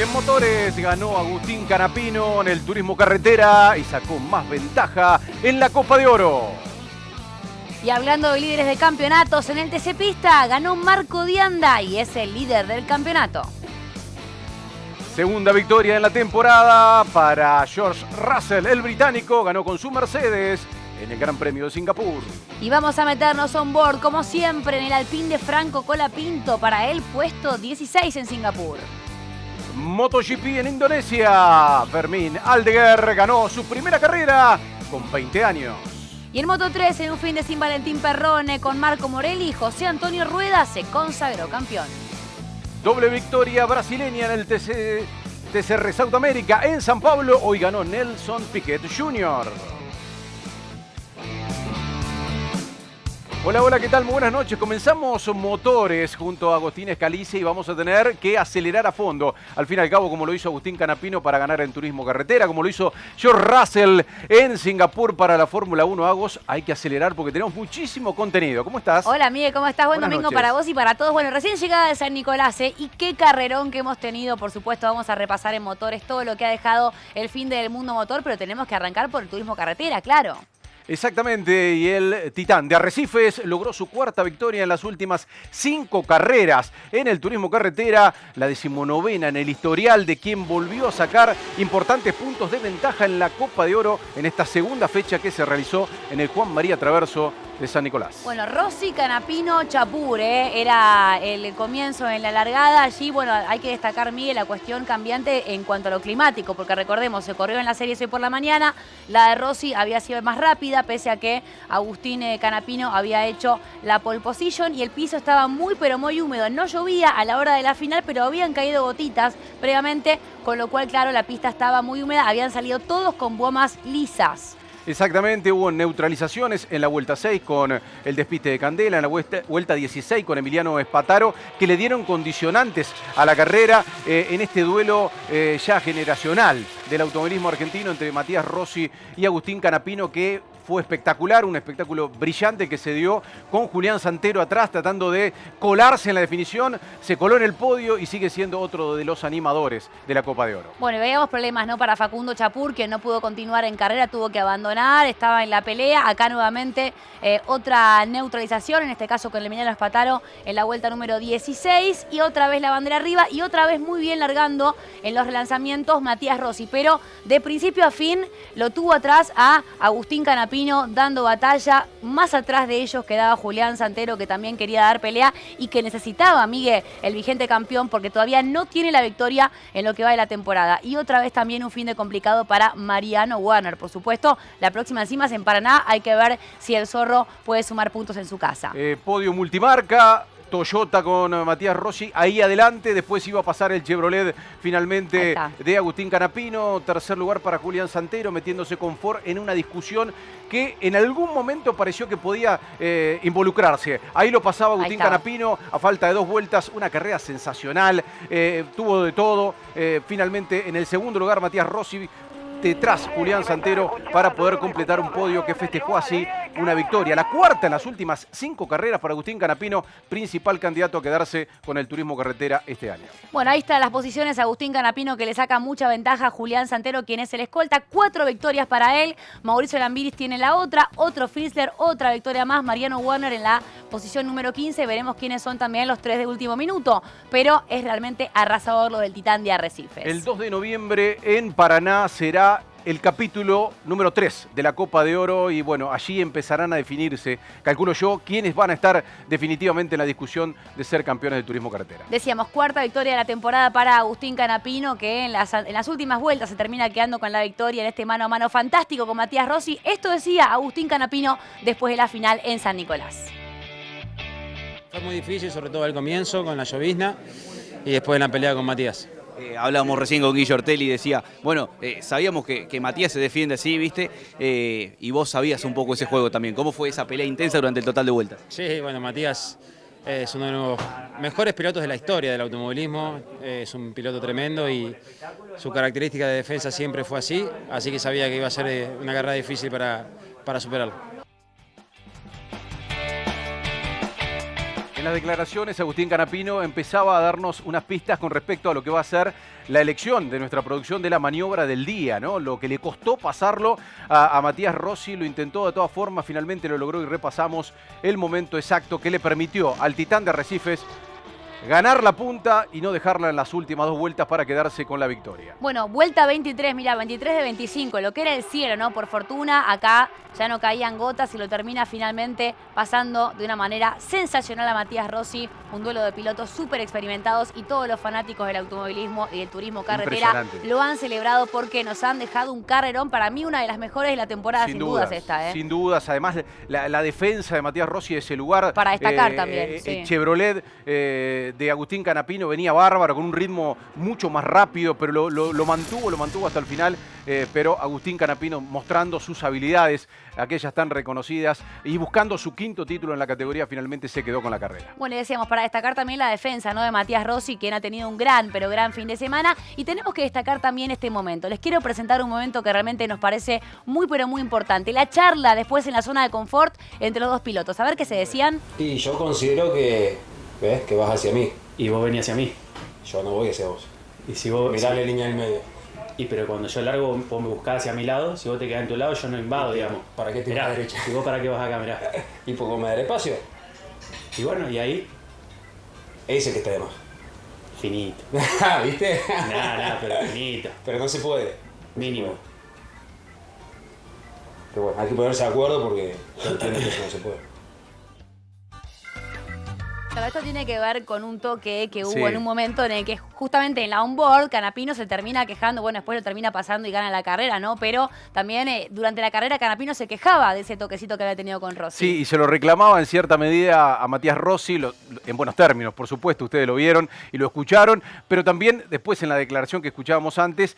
y en motores ganó Agustín Canapino en el turismo carretera y sacó más ventaja en la Copa de Oro. Y hablando de líderes de campeonatos, en el TC Pista ganó Marco Dianda y es el líder del campeonato. Segunda victoria en la temporada para George Russell, el británico, ganó con su Mercedes en el Gran Premio de Singapur. Y vamos a meternos on board, como siempre, en el Alpine de Franco Colapinto, para el puesto 16 en Singapur. MotoGP en Indonesia, Fermín Aldeguer ganó su primera carrera con 20 años. Y en Moto3, en un fin de Sin Valentín Perrone con Marco Morelli, José Antonio Rueda se consagró campeón. Doble victoria brasileña en el TCR South America en San Pablo. Hoy ganó Nelson Piquet Jr. Hola, hola, ¿qué tal? Muy buenas noches. Comenzamos motores junto a Agustín Scalise y vamos a tener que acelerar a fondo. Al fin y al cabo, como lo hizo Agustín Canapino para ganar en turismo carretera, como lo hizo George Russell en Singapur para la Fórmula 1 Agos, hay que acelerar porque tenemos muchísimo contenido. ¿Cómo estás? Hola, Miguel, ¿cómo estás? Buen Buenas domingo noches. para vos y para todos. Bueno, recién llegada de San Nicolás, y qué carrerón que hemos tenido. Por supuesto, vamos a repasar en motores todo lo que ha dejado el fin del mundo motor, pero tenemos que arrancar por el turismo carretera, claro. Exactamente, y el Titán de Arrecifes logró su cuarta victoria en las últimas 5 carreras en el turismo carretera, la 19ª en el historial de quien volvió a sacar importantes puntos de ventaja en la Copa de Oro en esta segunda fecha que se realizó en el Juan María Traverso de San Nicolás. Bueno, Rossi, Canapino, Chapur, era el comienzo en la largada. Allí, bueno, hay que destacar, Miguel, la cuestión cambiante en cuanto a lo climático, porque recordemos, se corrió en la serie hoy por la mañana, la de Rossi había sido más rápida, pese a que Agustín Canapino había hecho la pole position y el piso estaba muy, pero muy húmedo. No llovía a la hora de la final, pero habían caído gotitas previamente, con lo cual, claro, la pista estaba muy húmeda, habían salido todos con gomas lisas. Exactamente, hubo neutralizaciones en la vuelta 6 con el despiste de Candela, en la vuelta 16 con Emiliano Espataro, que le dieron condicionantes a la carrera en este duelo ya generacional del automovilismo argentino entre Matías Rossi y Agustín Canapino, que fue espectacular, un espectáculo brillante que se dio con Julián Santero atrás tratando de colarse en la definición, se coló en el podio y sigue siendo otro de los animadores de la Copa de Oro. Bueno, y veíamos problemas, ¿no?, para Facundo Chapur, que no pudo continuar en carrera, tuvo que abandonar, estaba en la pelea. Acá nuevamente otra neutralización, en este caso con Emiliano Espataro en la vuelta número 16, y otra vez la bandera arriba y otra vez muy bien largando en los relanzamientos Matías Rossi, pero de principio a fin lo tuvo atrás a Agustín Canapino dando batalla. Más atrás de ellos quedaba Julián Santero, que también quería dar pelea y que necesitaba, Miguel, el vigente campeón, porque todavía no tiene la victoria en lo que va de la temporada. Y otra vez también un fin de complicado para Mariano Warner. Por supuesto, la próxima encima es en Paraná. Hay que ver si el Zorro puede sumar puntos en su casa. Podio multimarca. Toyota con Matías Rossi ahí adelante, después iba a pasar el Chevrolet finalmente de Agustín Canapino, tercer lugar para Julián Santero, metiéndose con Ford en una discusión que en algún momento pareció que podía involucrarse. Ahí lo pasaba Agustín Canapino a falta de 2 vueltas, una carrera sensacional, tuvo de todo. Finalmente en el segundo lugar Matías Rossi, detrás Julián Santero, para poder completar un podio que festejó así una victoria. La cuarta en las últimas 5 carreras para Agustín Canapino, principal candidato a quedarse con el turismo carretera este año. Bueno, ahí están las posiciones. Agustín Canapino, que le saca mucha ventaja a Julián Santero, quien es el escolta. 4 victorias para él. Mauricio Lambiris tiene la otra. Otro Frizzler, otra victoria más. Mariano Warner en la posición número 15. Veremos quiénes son también los 3 de último minuto. Pero es realmente arrasador lo del Titán de Arrecifes. El 2 de noviembre en Paraná será el capítulo número 3 de la Copa de Oro y bueno, allí empezarán a definirse, calculo yo, quiénes van a estar definitivamente en la discusión de ser campeones de turismo carretera. Decíamos, cuarta victoria de la temporada para Agustín Canapino, que en las últimas vueltas se termina quedando con la victoria en este mano a mano fantástico con Matías Rossi. Esto decía Agustín Canapino después de la final en San Nicolás. Fue muy difícil, sobre todo al comienzo, con la llovizna y después en la pelea con Matías. Hablábamos recién con Guillo Ortelli y decía, bueno, sabíamos que Matías se defiende así, ¿viste? Y vos sabías un poco ese juego también. ¿Cómo fue esa pelea intensa durante el total de vueltas? Sí, bueno, Matías es uno de los mejores pilotos de la historia del automovilismo. Es un piloto tremendo y su característica de defensa siempre fue así que sabía que iba a ser una carrera difícil para superarlo. En las declaraciones, Agustín Canapino empezaba a darnos unas pistas con respecto a lo que va a ser la elección de nuestra producción de la maniobra del día, ¿no? Lo que le costó pasarlo a Matías Rossi, lo intentó de todas formas, finalmente lo logró y repasamos el momento exacto que le permitió al Titán de Arrecifes ganar la punta y no dejarla en las últimas 2 vueltas para quedarse con la victoria. Bueno, vuelta 23, mira, 23 de 25, lo que era el cielo, ¿no? Por fortuna, acá ya no caían gotas y lo termina finalmente pasando de una manera sensacional a Matías Rossi. Un duelo de pilotos súper experimentados y todos los fanáticos del automovilismo y del turismo carretera lo han celebrado porque nos han dejado un carrerón, para mí una de las mejores de la temporada, sin dudas esta, ¿eh? Sin dudas, además la defensa de Matías Rossi de ese lugar. Para destacar también, sí. El Chevrolet de Agustín Canapino venía bárbaro, con un ritmo mucho más rápido, pero lo mantuvo hasta el final, pero Agustín Canapino mostrando sus habilidades, aquellas tan reconocidas, y buscando su 5º título en la categoría, finalmente se quedó con la carrera. Bueno, y decíamos, para destacar también la defensa, ¿no?, de Matías Rossi, quien ha tenido un gran fin de semana, y tenemos que destacar también este momento. Les quiero presentar un momento que realmente nos parece muy, pero muy importante. La charla después en la zona de confort entre los dos pilotos. A ver qué se decían. Y yo considero que, ¿ves?, que vas hacia mí. Y vos venís hacia mí. Yo no voy hacia vos. Y si vos... Mirá la línea del medio. Y pero cuando yo largo, vos me buscás hacia mi lado, si vos te quedás en tu lado, yo no invado, digamos. ¿Para qué te mirá, vas a la derecha? ¿Y vos para qué vas acá, mirá? ¿Y porque me daré espacio? Y bueno, y ahí... Ese que está de más. Finito. ¿Viste? Nada, pero finito. Pero no se puede. Mínimo. Pero bueno, hay que ponerse de acuerdo porque yo entiendo que eso no se puede. Claro, esto tiene que ver con un toque que hubo en un momento en el que justamente en la onboard Canapino se termina quejando, bueno, después lo termina pasando y gana la carrera, ¿no? Pero también durante la carrera Canapino se quejaba de ese toquecito que había tenido con Rossi. Sí, y se lo reclamaba en cierta medida a Matías Rossi, en buenos términos, por supuesto, ustedes lo vieron y lo escucharon, pero también después en la declaración que escuchábamos antes,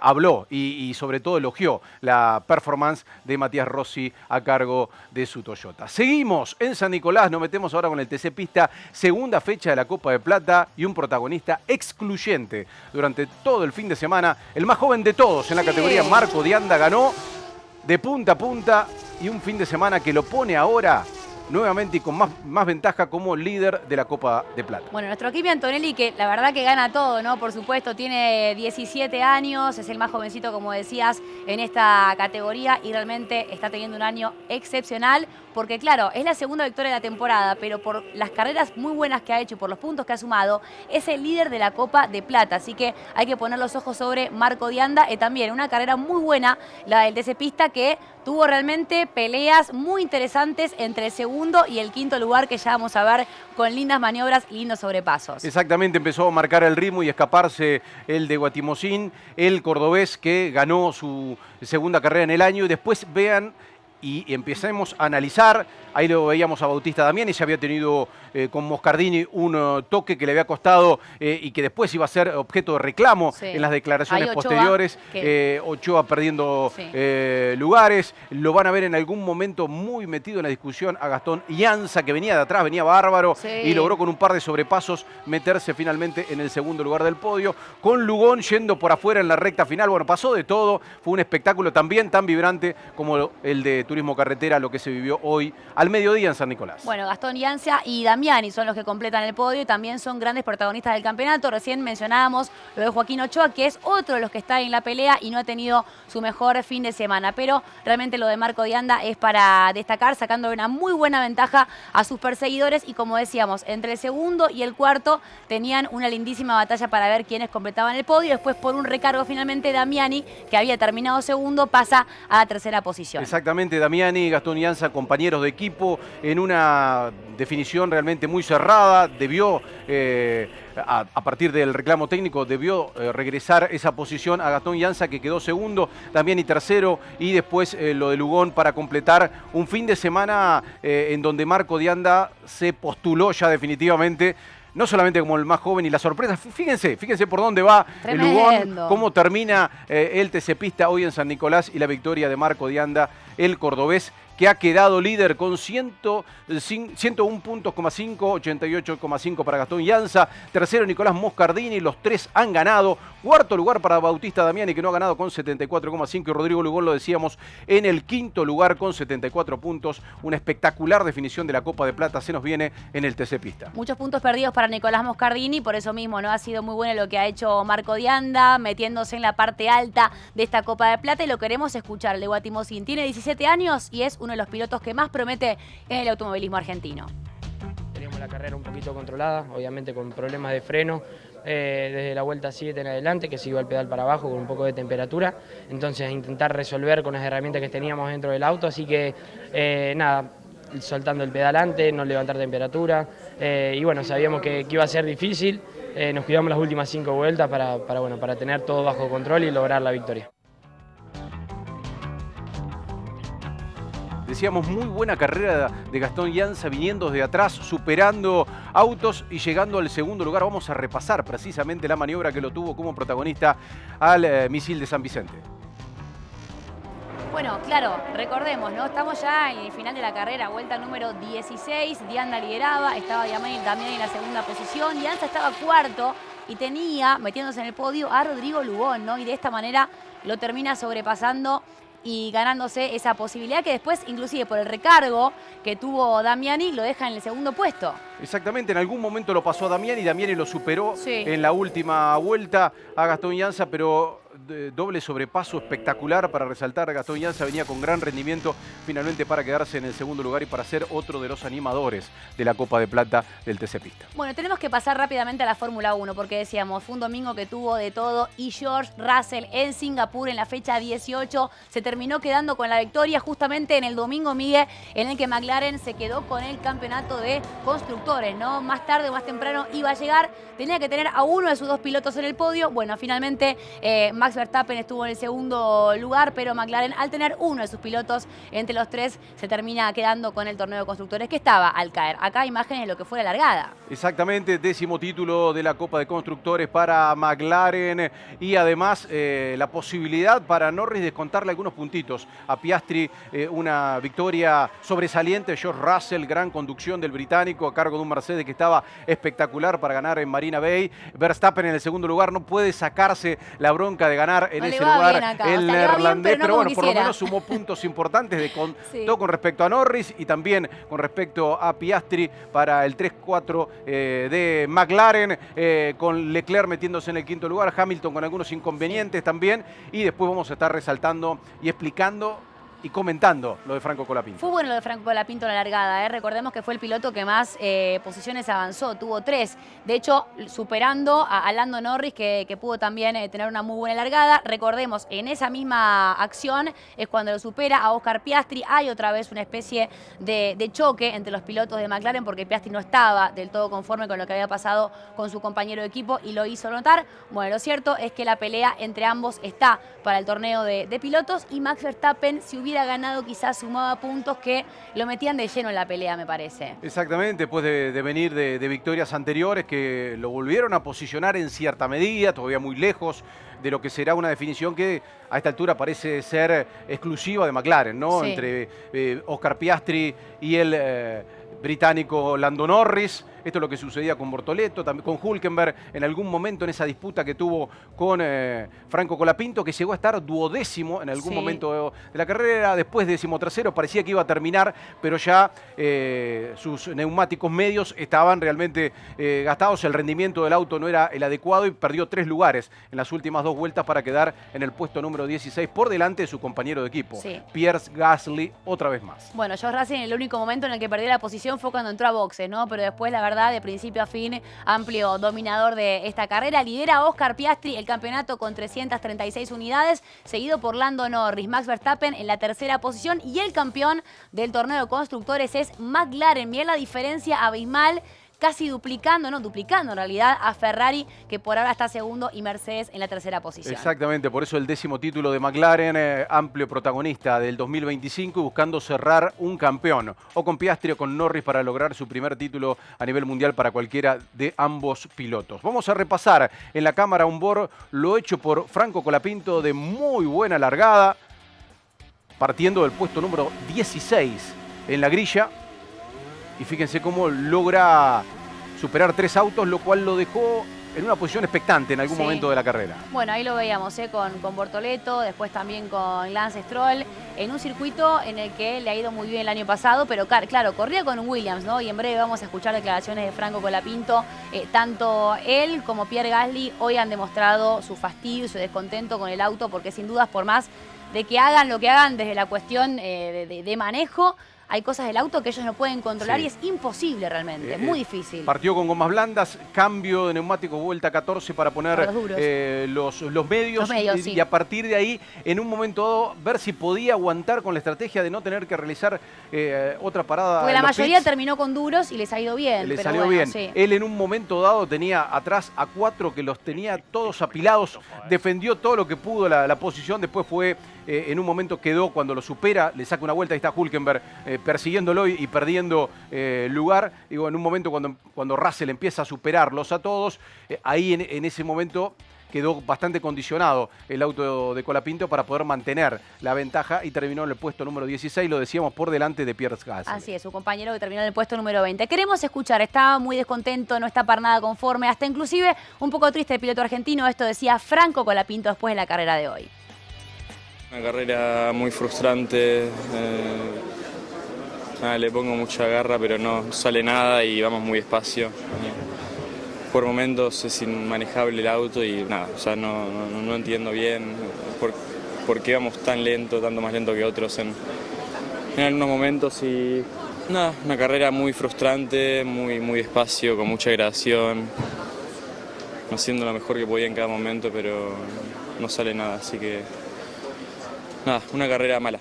habló y sobre todo elogió la performance de Matías Rossi a cargo de su Toyota. Seguimos en San Nicolás, nos metemos ahora con el TC Pista. Segunda fecha de la Copa de Plata y un protagonista excluyente durante todo el fin de semana. El más joven de todos en la categoría, Marco de Anda, ganó de punta a punta y un fin de semana que lo pone ahora nuevamente y con más ventaja como líder de la Copa de Plata. Bueno, nuestro Kimi Antonelli, que la verdad que gana todo, ¿no? Por supuesto, tiene 17 años, es el más jovencito, como decías, en esta categoría y realmente está teniendo un año excepcional porque, claro, es la segunda victoria de la temporada, pero por las carreras muy buenas que ha hecho y por los puntos que ha sumado, es el líder de la Copa de Plata. Así que hay que poner los ojos sobre Marco de Anda y también una carrera muy buena, la del TC Pista, que tuvo realmente peleas muy interesantes entre el segundo y el 5º lugar, que ya vamos a ver con lindas maniobras y lindos sobrepasos. Exactamente, empezó a marcar el ritmo y escaparse el de Guatimozín, el cordobés que ganó su segunda carrera en el año, y después vean y empecemos a analizar. Ahí lo veíamos a Bautista Damiani, se había tenido con Moscardini un toque que le había costado y que después iba a ser objeto de reclamo en las declaraciones posteriores. Ochoa perdiendo lugares. Lo van a ver en algún momento muy metido en la discusión a Gastón Ianza, que venía de atrás, venía bárbaro y logró con un par de sobrepasos meterse finalmente en el segundo lugar del podio. Con Lugón yendo por afuera en la recta final. Bueno, pasó de todo. Fue un espectáculo también tan vibrante como el de Turismo Carretera, lo que se vivió hoy al mediodía en San Nicolás. Bueno, Gastón Ianza y Damiani son los que completan el podio y también son grandes protagonistas del campeonato. Recién mencionábamos lo de Joaquín Ochoa, que es otro de los que está en la pelea y no ha tenido su mejor fin de semana. Pero realmente lo de Marco de Anda es para destacar, sacando una muy buena ventaja a sus perseguidores. Y como decíamos, entre el segundo y el cuarto tenían una lindísima batalla para ver quiénes completaban el podio. Después, por un recargo, finalmente Damiani, que había terminado segundo, pasa a la tercera posición. Exactamente, Damiani y Gastón Ianza, compañeros de equipo, en una definición realmente muy cerrada. Debió, a partir del reclamo técnico, debió regresar esa posición a Gastón Ianza, que quedó segundo, Damiani tercero, y después lo de Lugón para completar un fin de semana en donde Marco de Anda se postuló ya definitivamente, no solamente como el más joven y la sorpresa. Fíjense por dónde va el Lugón, cómo termina el TC Pista hoy en San Nicolás y la victoria de Marco de Anda, el cordobés, que ha quedado líder con 101 puntos, 88,5 para Gastón Llanza. Tercero, Nicolás Moscardini, los tres han ganado. Cuarto lugar para Bautista Damiani, que no ha ganado con 74,5. Y Rodrigo Lugón, lo decíamos, en el quinto lugar con 74 puntos. Una espectacular definición de la Copa de Plata se nos viene en el TC Pista. Muchos puntos perdidos para Nicolás Moscardini, por eso mismo no ha sido muy bueno lo que ha hecho Marco Dianda, metiéndose en la parte alta de esta Copa de Plata, y lo queremos escuchar. Leo Atimosín tiene 17 años y es uno de los pilotos que más promete en el automovilismo argentino. Teníamos la carrera un poquito controlada, obviamente con problemas de freno, desde la vuelta 7 en adelante, que se iba el pedal para abajo con un poco de temperatura, entonces intentar resolver con las herramientas que teníamos dentro del auto, así que nada, soltando el pedal antes, no levantar temperatura, y bueno, sabíamos que iba a ser difícil, nos cuidamos las últimas 5 vueltas para tener todo bajo control y lograr la victoria. Decíamos, muy buena carrera de Gastón Llanza, viniendo desde atrás, superando autos y llegando al segundo lugar. Vamos a repasar precisamente la maniobra que lo tuvo como protagonista al misil de San Vicente. Bueno, claro, recordemos, ¿no? Estamos ya en el final de la carrera, vuelta número 16. Dianda lideraba, estaba también en la segunda posición. Llanza estaba cuarto y tenía, metiéndose en el podio, a Rodrigo Lugón, ¿no? Y de esta manera lo termina sobrepasando y ganándose esa posibilidad que después, inclusive por el recargo que tuvo Damiani, lo deja en el segundo puesto. Exactamente, en algún momento lo pasó a Damiani, Damiani lo superó en la última vuelta a Gastón Llanza, pero doble sobrepaso espectacular para resaltar. Gastón Llanza venía con gran rendimiento finalmente para quedarse en el segundo lugar y para ser otro de los animadores de la Copa de Plata del TC Pista. Bueno, tenemos que pasar rápidamente a la Fórmula 1 porque decíamos, fue un domingo que tuvo de todo y George Russell en Singapur en la fecha 18 se terminó quedando con la victoria justamente en el domingo, Miguel, en el que McLaren se quedó con el campeonato de constructores, ¿no? Más tarde o más temprano iba a llegar, tenía que tener a uno de sus dos pilotos en el podio. Bueno, finalmente Max Verstappen estuvo en el segundo lugar, pero McLaren, al tener uno de sus pilotos entre los tres, se termina quedando con el torneo de constructores que estaba al caer. Acá imágenes de lo que fue la largada. Exactamente, 10º título de la Copa de Constructores para McLaren y además la posibilidad para Norris de descontarle algunos puntitos a Piastri, una victoria sobresaliente. George Russell, gran conducción del británico a cargo de un Mercedes que estaba espectacular para ganar en Marina Bay. Verstappen en el segundo lugar, no puede sacarse la bronca de ganar en ese lugar el neerlandés, pero bueno, por lo menos sumó puntos importantes todo con respecto a Norris y también con respecto a Piastri para el 3-4 de McLaren, con Leclerc metiéndose en el quinto lugar, Hamilton con algunos inconvenientes también, y después vamos a estar resaltando y explicando y comentando lo de Franco Colapinto. Fue bueno lo de Franco Colapinto en la largada, ¿eh? Recordemos que fue el piloto que más posiciones avanzó, tuvo 3. De hecho, superando a Lando Norris, que pudo también tener una muy buena largada. Recordemos, en esa misma acción es cuando lo supera a Oscar Piastri. Hay otra vez una especie de choque entre los pilotos de McLaren porque Piastri no estaba del todo conforme con lo que había pasado con su compañero de equipo y lo hizo notar. Bueno, lo cierto es que la pelea entre ambos está para el torneo de pilotos y Max Verstappen, si hubiera ganado, quizás sumaba puntos que lo metían de lleno en la pelea, me parece. Exactamente, después de venir de victorias anteriores que lo volvieron a posicionar en cierta medida, todavía muy lejos de lo que será una definición que a esta altura parece ser exclusiva de McLaren, ¿no? Sí. Entre Oscar Piastri y el británico Lando Norris. Esto es lo que sucedía con Bortoleto, también con Hülkenberg, en algún momento en esa disputa que tuvo con Franco Colapinto, que llegó a estar 12º en algún momento de la carrera, después 13º, parecía que iba a terminar, pero ya sus neumáticos medios estaban realmente gastados, el rendimiento del auto no era el adecuado y perdió 3 lugares en las últimas 2 vueltas para quedar en el puesto número 16 por delante de su compañero de equipo, Pierre Gasly, otra vez más. Bueno, George Russell, en el único momento en el que perdió la posición fue cuando entró a boxes, ¿no? Pero después, la verdad, de principio a fin, amplio dominador de esta carrera. Lidera Oscar Piastri el campeonato con 336 unidades, seguido por Lando Norris. Max Verstappen en la tercera posición y el campeón del torneo de constructores es McLaren. Mirá la diferencia abismal, casi duplicando en realidad a Ferrari, que por ahora está segundo, y Mercedes en la tercera posición. Exactamente, por eso el 10º título de McLaren, amplio protagonista del 2025 y buscando cerrar un campeón, o con Piastri o con Norris para lograr su primer título a nivel mundial para cualquiera de ambos pilotos. Vamos a repasar en la cámara on board lo hecho por Franco Colapinto de muy buena largada. partiendo del puesto número 16 en la grilla. Y fíjense cómo logra superar 3 autos, lo cual lo dejó en una posición expectante en algún momento de la carrera. Bueno, ahí lo veíamos con Bortoleto, después también con Lance Stroll, en un circuito en el que le ha ido muy bien el año pasado, pero claro, corría con un Williams, ¿no? Y en breve vamos a escuchar declaraciones de Franco Colapinto. Tanto él como Pierre Gasly hoy han demostrado su fastidio y su descontento con el auto, porque sin dudas, por más de que hagan lo que hagan desde la cuestión de manejo, hay cosas del auto que ellos no pueden controlar y es imposible realmente, es muy difícil. Partió con gomas blandas, cambio de neumático, vuelta 14 para poner los medios y a partir de ahí, en un momento dado, ver si podía aguantar con la estrategia de no tener que realizar otra parada. Porque la mayoría terminó con duros y les ha ido bien. Le salió bien. Sí. Él en un momento dado tenía atrás a 4 que los tenía todos apilados, defendió todo lo que pudo la posición, después fue... en un momento quedó, cuando lo supera, le saca una vuelta, ahí está Hülkenberg persiguiéndolo y perdiendo lugar. Digo, en un momento cuando Russell empieza a superarlos a todos, ahí en ese momento quedó bastante condicionado el auto de Colapinto para poder mantener la ventaja y terminó en el puesto número 16, lo decíamos, por delante de Pierre Gasly. Así es, su compañero que terminó en el puesto número 20. Queremos escuchar, está muy descontento, no está para nada conforme, hasta inclusive un poco triste el piloto argentino. Esto decía Franco Colapinto después de la carrera de hoy. Una carrera muy frustrante, le pongo mucha garra pero no sale nada y vamos muy despacio. Por momentos es inmanejable el auto y nada, o sea, no entiendo bien por qué vamos tan lento, tanto más lento que otros en algunos momentos y nada, una carrera muy frustrante, muy despacio, con mucha gradación, haciendo lo mejor que podía en cada momento pero no sale nada, así que... nada, una carrera mala.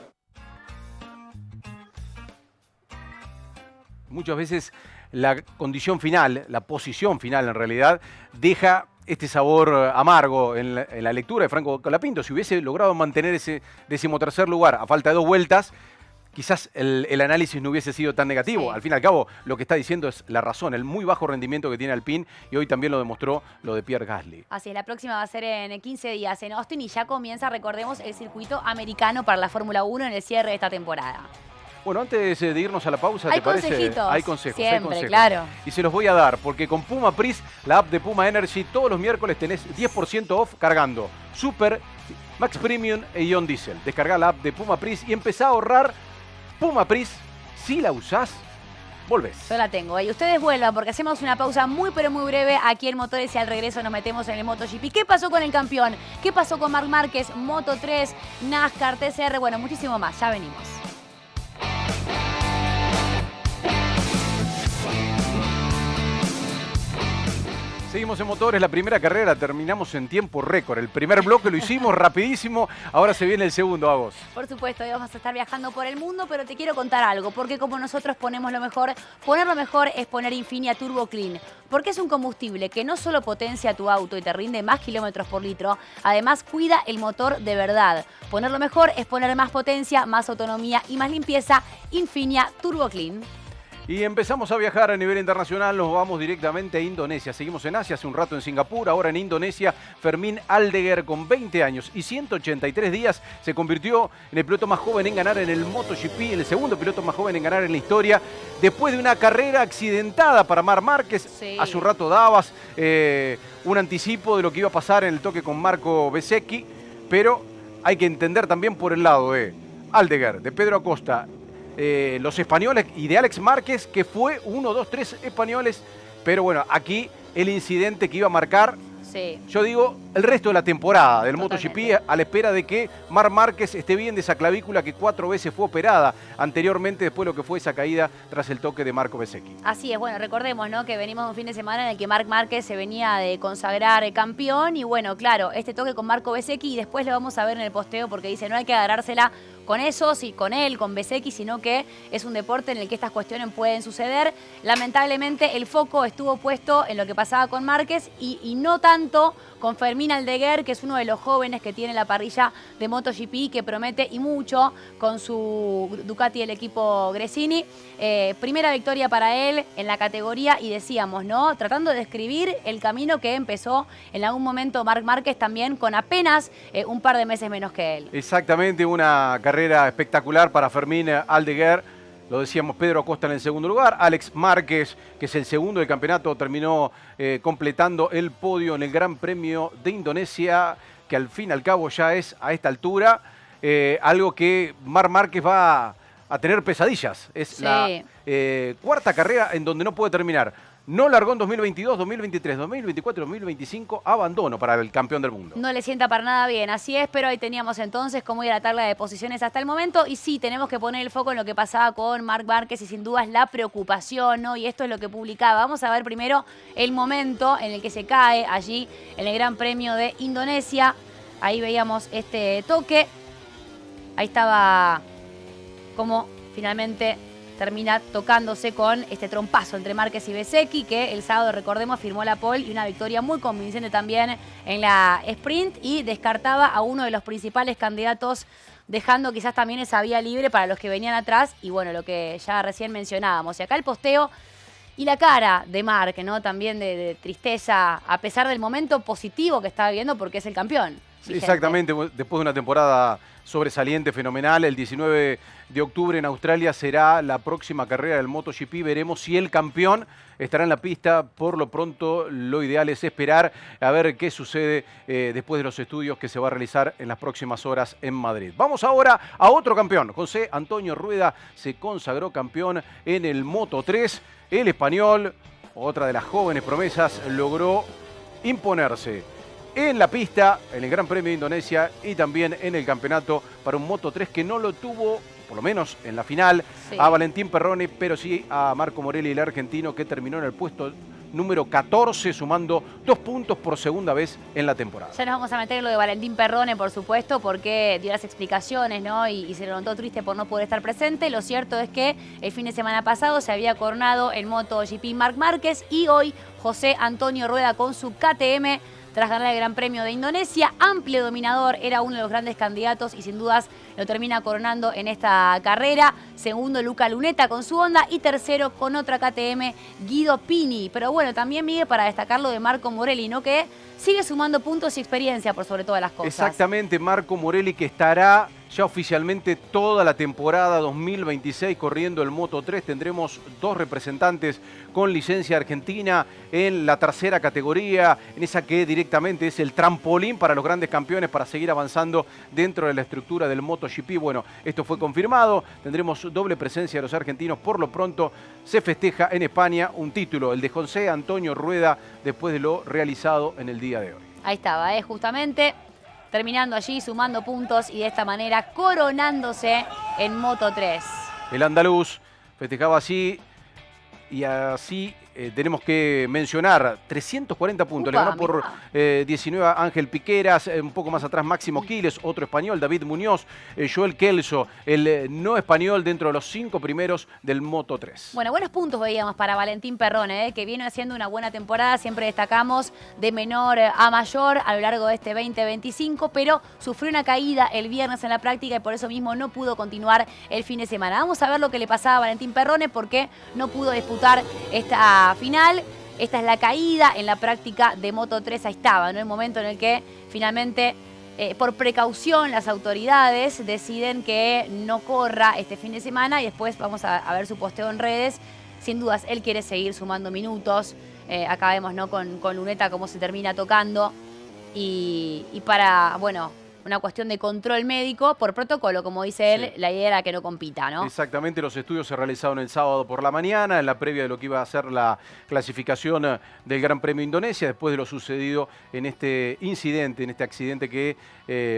Muchas veces la condición final, la posición final en realidad, deja este sabor amargo en la lectura de Franco Colapinto. Si hubiese logrado mantener ese 13º lugar a falta de 2 vueltas, quizás el análisis no hubiese sido tan negativo. Sí. Al fin y al cabo, lo que está diciendo es la razón, el muy bajo rendimiento que tiene Alpine, y hoy también lo demostró lo de Pierre Gasly. Así es, la próxima va a ser en 15 días en Austin y ya comienza, recordemos, el circuito americano para la Fórmula 1 en el cierre de esta temporada. Bueno, antes de irnos a la pausa, ¿te parece? Hay consejos. Siempre, hay consejos. Claro. Y se los voy a dar, porque con Puma Pris, la app de Puma Energy, todos los miércoles tenés 10% off cargando Super, Max Premium e Ion Diesel. Descargá la app de Puma Pris y empezá a ahorrar. Puma Pris, si la usás, volvés. Yo la tengo. Y ustedes vuelvan porque hacemos una pausa muy pero muy breve aquí en Motores y al regreso nos metemos en el MotoGP. ¿Qué pasó con el campeón? ¿Qué pasó con Marc Márquez? Moto3, NASCAR, TCR, bueno, muchísimo más. Ya venimos. Seguimos en Motores, la primera carrera terminamos en tiempo récord. El primer bloque lo hicimos rapidísimo, ahora se viene el segundo, a vos. Por supuesto, hoy vamos a estar viajando por el mundo, pero te quiero contar algo, porque como nosotros ponemos lo mejor, poner lo mejor es poner Infinia Turbo Clean, porque es un combustible que no solo potencia tu auto y te rinde más kilómetros por litro, además cuida el motor de verdad. Poner lo mejor es poner más potencia, más autonomía y más limpieza. Infinia Turbo Clean. Y empezamos a viajar a nivel internacional, nos vamos directamente a Indonesia. Seguimos en Asia, hace un rato en Singapur, ahora en Indonesia. Fermín Aldeguer, con 20 años y 183 días, se convirtió en el piloto más joven en ganar en el MotoGP, el segundo piloto más joven en ganar en la historia, después de una carrera accidentada para Marc Márquez. Sí. Hace un rato dabas un anticipo de lo que iba a pasar en el toque con Marco Bezzecchi, pero hay que entender también por el lado de Aldeguer, de Pedro Acosta, los españoles y de Alex Márquez, que fue 1, 2, 3 españoles, pero bueno, aquí el incidente que iba a marcar, sí, yo digo, el resto de la temporada del MotoGP, a la espera de que Marc Márquez esté bien de esa clavícula que 4 veces fue operada anteriormente, después de lo que fue esa caída tras el toque de Marco Bezzecchi. Así es, bueno, recordemos, ¿no?, que venimos de un fin de semana en el que Marc Márquez se venía de consagrar campeón y bueno, claro, este toque con Marco Bezzecchi y después lo vamos a ver en el posteo porque dice, no hay que agarrársela con esos y con él, con Bezzecchi, sino que es un deporte en el que estas cuestiones pueden suceder. Lamentablemente el foco estuvo puesto en lo que pasaba con Márquez y no tanto con Fermín Aldeguer, que es uno de los jóvenes que tiene la parrilla de MotoGP, que promete y mucho con su Ducati del equipo Gresini. Primera victoria para él en la categoría y decíamos, ¿no?, tratando de describir el camino que empezó en algún momento Marc Márquez también con apenas un par de meses menos que él. Exactamente, una carrera carrera espectacular para Fermín Aldeguer. Lo decíamos, Pedro Acosta en el segundo lugar. Alex Márquez, que es el segundo del campeonato, terminó completando el podio en el Gran Premio de Indonesia, que al fin y al cabo ya es a esta altura algo que Marc Márquez va a tener pesadillas. Es la cuarta carrera en donde no puede terminar. No largó en 2022, 2023, 2024, 2025, abandono para el campeón del mundo. No le sienta para nada bien, así es, pero ahí teníamos entonces cómo ir a la tabla de posiciones hasta el momento. Y sí, tenemos que poner el foco en lo que pasaba con Marc Márquez y sin dudas la preocupación, ¿no? Y esto es lo que publicaba. Vamos a ver primero el momento en el que se cae allí en el Gran Premio de Indonesia. Ahí veíamos este toque. Ahí estaba como finalmente termina tocándose con este trompazo entre Márquez y Bezzecchi, que el sábado, recordemos, firmó la pole y una victoria muy convincente también en la sprint, y descartaba a uno de los principales candidatos, dejando quizás también esa vía libre para los que venían atrás. Y bueno, lo que ya recién mencionábamos. Y acá el posteo y la cara de Marc, ¿no? También de tristeza, a pesar del momento positivo que está viviendo, porque es el campeón. Exactamente, después de una temporada sobresaliente, fenomenal. El 19 de octubre en Australia será la próxima carrera del MotoGP. Veremos si el campeón estará en la pista. Por lo pronto, lo ideal es esperar a ver qué sucede después de los estudios que se va a realizar en las próximas horas en Madrid. Vamos ahora a otro campeón. José Antonio Rueda se consagró campeón en el Moto3. El español, otra de las jóvenes promesas, logró imponerse en la pista, en el Gran Premio de Indonesia y también en el campeonato para un Moto3 que no lo tuvo, por lo menos en la final, a Valentín Perrone, pero sí a Marco Morelli, el argentino, que terminó en el puesto número 14, sumando 2 puntos por segunda vez en la temporada. Ya nos vamos a meter en lo de Valentín Perrone, por supuesto, porque dio las explicaciones, ¿no? Y se lo notó triste por no poder estar presente. Lo cierto es que el fin de semana pasado se había coronado el MotoGP Marc Márquez, y hoy José Antonio Rueda con su KTM, tras ganar el Gran Premio de Indonesia, amplio dominador, era uno de los grandes candidatos y sin dudas lo termina coronando en esta carrera. Segundo, Luca Luneta con su Honda, y tercero con otra KTM, Guido Pini. Pero bueno, también, Miguel, para destacar lo de Marco Morelli, ¿no? Que sigue sumando puntos y experiencia por sobre todas las cosas. Exactamente, Marco Morelli, que estará ya oficialmente toda la temporada 2026 corriendo el Moto3. Tendremos 2 representantes con licencia argentina en la tercera categoría, en esa que directamente es el trampolín para los grandes campeones para seguir avanzando dentro de la estructura del MotoGP. Bueno, esto fue confirmado, tendremos doble presencia de los argentinos. Por lo pronto se festeja en España un título, el de José Antonio Rueda, después de lo realizado en el día de hoy. Ahí estaba, justamente terminando allí, sumando puntos y de esta manera coronándose en Moto3. El andaluz festejaba así, y así tenemos que mencionar 340 puntos. Le ganó por 19 a Ángel Piqueras, un poco más atrás Máximo Quiles, otro español, David Muñoz, Joel Kelso, el no español dentro de los 5 primeros del Moto3. Bueno, buenos puntos veíamos para Valentín Perrone, que viene haciendo una buena temporada. Siempre destacamos de menor a mayor a lo largo de este 2025, pero sufrió una caída el viernes en la práctica y por eso mismo no pudo continuar el fin de semana. Vamos a ver lo que le pasaba a Valentín Perrone, porque no pudo disputar esta final. Esta es la caída en la práctica de Moto3. Ahí estaba, ¿no? El momento en el que finalmente, por precaución, las autoridades deciden que no corra este fin de semana, y después vamos a ver su posteo en redes. Sin dudas, él quiere seguir sumando minutos. Acá vemos, ¿no? con Luneta cómo se termina tocando. Y para, bueno, una cuestión de control médico, por protocolo, como dice él, la idea era que no compita, ¿no? Exactamente, los estudios se realizaron el sábado por la mañana, en la previa de lo que iba a ser la clasificación del Gran Premio de Indonesia, después de lo sucedido en este incidente, en este accidente que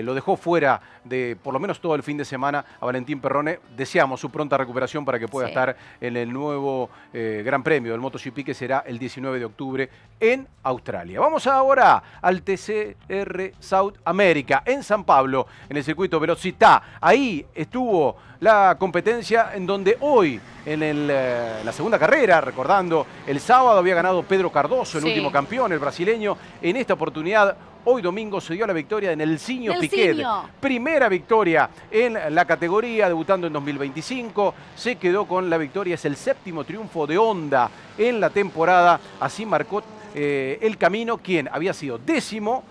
lo dejó fuera de por lo menos todo el fin de semana a Valentín Perrone. Deseamos su pronta recuperación para que pueda estar en el nuevo Gran Premio del MotoGP, que será el 19 de octubre en Australia. Vamos ahora al TCR South America, en San Pablo, en el circuito Velocità. Ahí estuvo la competencia en donde hoy, en la segunda carrera, recordando, el sábado había ganado Pedro Cardoso, el último campeón, el brasileño. En esta oportunidad, hoy domingo, se dio la victoria de Nelsinho Piquet. Primera victoria en la categoría, debutando en 2025. Se quedó con la victoria, es el 7º triunfo de Honda en la temporada. Así marcó el camino quien había sido 10º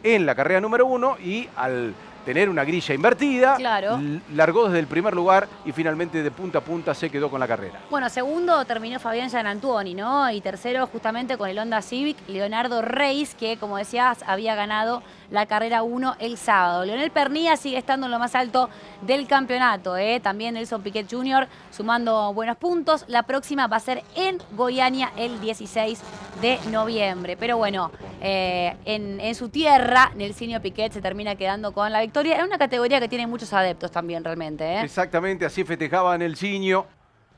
en la carrera número 1, y al tener una grilla invertida, Claro. largó desde el primer lugar y finalmente de punta a punta se quedó con la carrera. Bueno, segundo terminó Fabián Gianantuoni, ¿no? Y tercero justamente con el Honda Civic, Leonardo Reis, que como decías había ganado la carrera 1 el sábado. Leonel Pernía sigue estando en lo más alto del campeonato, ¿eh? También Nelson Piquet Jr. sumando buenos puntos. La próxima va a ser en Goiânia el 16 de noviembre. Pero bueno, en su tierra, Nelsinho Piquet se termina quedando con la victoria en una categoría que tiene muchos adeptos también realmente, ¿eh? Exactamente, así festejaba Nelsinho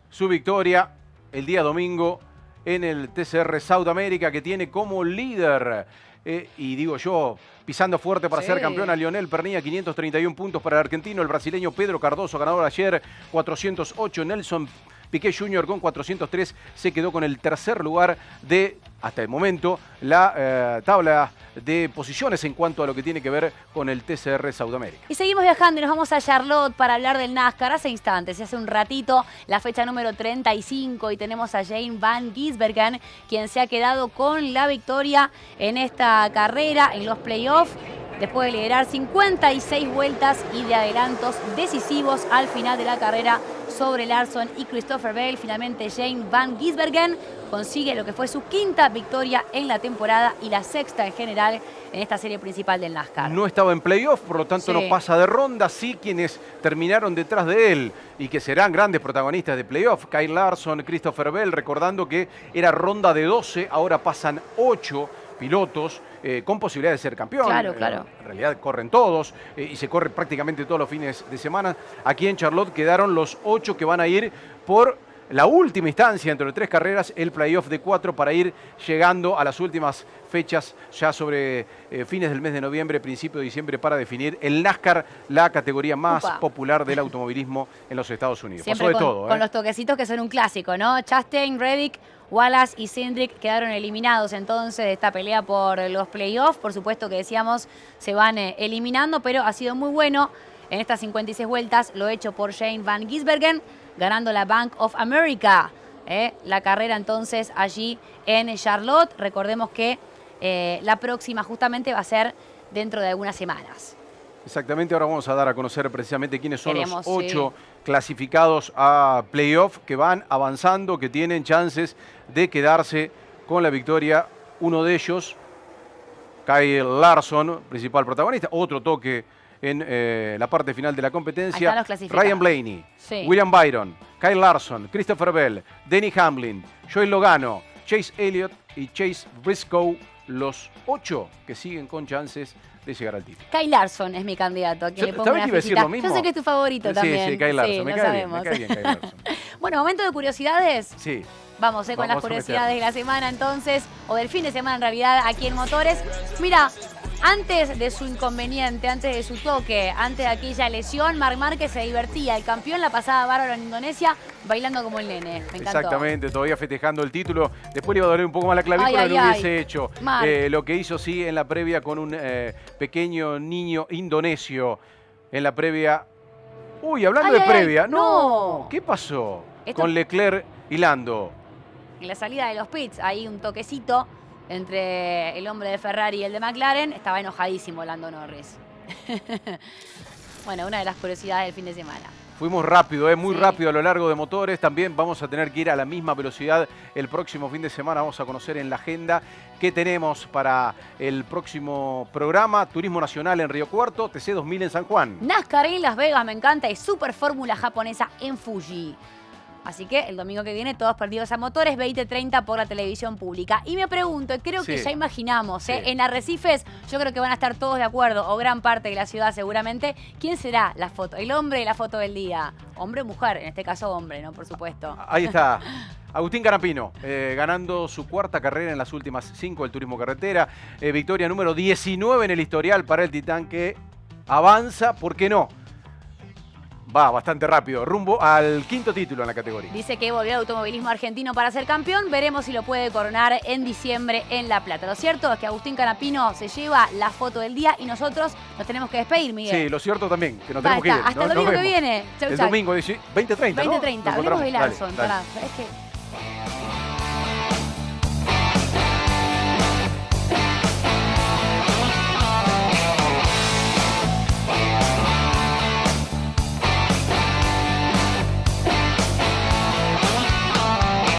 su victoria el día domingo en el TCR South America, que tiene como líder, y digo yo, pisando fuerte para ser campeón a Leonel Pernía, 531 puntos para el argentino, el brasileño Pedro Cardoso, ganador ayer, 408, Nelson Piquet Jr. con 403 se quedó con el tercer lugar de, hasta el momento, la tabla de posiciones en cuanto a lo que tiene que ver con el TCR Sudamérica. Y seguimos viajando y nos vamos a Charlotte para hablar del NASCAR. Hace instantes, hace un ratito, la fecha número 35 y tenemos a Jane Van Gisbergen, quien se ha quedado con la victoria en esta carrera, en los playoffs, después de liderar 56 vueltas y de adelantos decisivos al final de la carrera sobre Larson y Christopher Bell. Finalmente Jane Van Gisbergen consigue lo que fue su quinta victoria en la temporada y la sexta en general en esta serie principal del NASCAR. No estaba en playoff, por lo tanto no pasa de ronda. Sí, quienes terminaron detrás de él y que serán grandes protagonistas de playoff, Kyle Larson, Christopher Bell, recordando que era ronda de 12, ahora pasan 8 pilotos con posibilidad de ser campeón. Claro, claro. En realidad corren todos y se corre prácticamente todos los fines de semana. Aquí en Charlotte quedaron los 8 que van a ir por la última instancia entre 3 carreras, el playoff de 4 para ir llegando a las últimas fechas ya sobre fines del mes de noviembre, principio de diciembre, para definir el NASCAR, la categoría más popular del automovilismo en los Estados Unidos. Siempre pasó de todo. Con los toquecitos que son un clásico, ¿no? Chastain, Reddick, Wallace y Cindric quedaron eliminados entonces de esta pelea por los playoffs. Por supuesto que decíamos se van eliminando, pero ha sido muy bueno en estas 56 vueltas lo hecho por Jane Van Gisbergen, ganando la Bank of America. La carrera entonces allí en Charlotte. Recordemos que la próxima justamente va a ser dentro de algunas semanas. Exactamente, ahora vamos a dar a conocer precisamente quiénes son los 8 clasificados a playoff que van avanzando, que tienen chances de quedarse con la victoria. Uno de ellos, Kyle Larson, principal protagonista, otro toque en la parte final de la competencia. Ryan Blaney, William Byron, Kyle Larson, Christopher Bell, Denny Hamlin, Joey Logano, Chase Elliott y Chase Briscoe, los 8 que siguen con chances de llegar al título. Kyle Larson es mi candidato, a quien le pongo una fichita. Yo sé que es tu favorito también. Sí, Kyle Larson, me cae bien Kyle Larson. Bueno, momento de curiosidades. Sí. Vamos con las curiosidades de la semana entonces, o del fin de semana en realidad, aquí en Motores. Mira, antes de su inconveniente, antes de su toque, antes de aquella lesión, Marc Márquez se divertía. El campeón la pasaba bárbaro en Indonesia, bailando como el nene. Me encantó. Exactamente, todavía festejando el título. Después le iba a doler un poco más la clavícula, lo hubiese hecho. Lo que hizo sí en la previa con un pequeño niño indonesio. En la previa. Uy, hablando de previa. No. ¿Qué pasó con Leclerc y Lando? En la salida de los pits, ahí un toquecito entre el hombre de Ferrari y el de McLaren. Estaba enojadísimo Lando Norris. Bueno, una de las curiosidades del fin de semana. Fuimos rápido, muy rápido a lo largo de Motores. También vamos a tener que ir a la misma velocidad el próximo fin de semana. Vamos a conocer en la agenda qué tenemos para el próximo programa. Turismo Nacional en Río Cuarto, TC 2000 en San Juan. NASCAR en Las Vegas, me encanta. Y Super Fórmula japonesa en Fuji. Así que el domingo que viene, todos perdidos a Motores, 20:30 por la televisión pública. Y me pregunto, creo que ya imaginamos, en Arrecifes, yo creo que van a estar todos de acuerdo, o gran parte de la ciudad seguramente. ¿Quién será la foto? El hombre de la foto del día. Hombre o mujer, en este caso hombre, ¿no? Por supuesto. Ahí está. Agustín Canapino, ganando su cuarta carrera en las últimas 5 del turismo carretera. Victoria número 19 en el historial para el Titán, que avanza, ¿por qué no? Va bastante rápido, rumbo al 5º título en la categoría. Dice que volvió al automovilismo argentino para ser campeón. Veremos si lo puede coronar en diciembre en La Plata. Lo cierto es que Agustín Canapino se lleva la foto del día y nosotros nos tenemos que despedir, Miguel. Sí, lo cierto también, que nos tenemos que ir. Hasta el domingo que viene. El domingo 20:30, ¿no? 20:30. Hablemos de Larson. Es que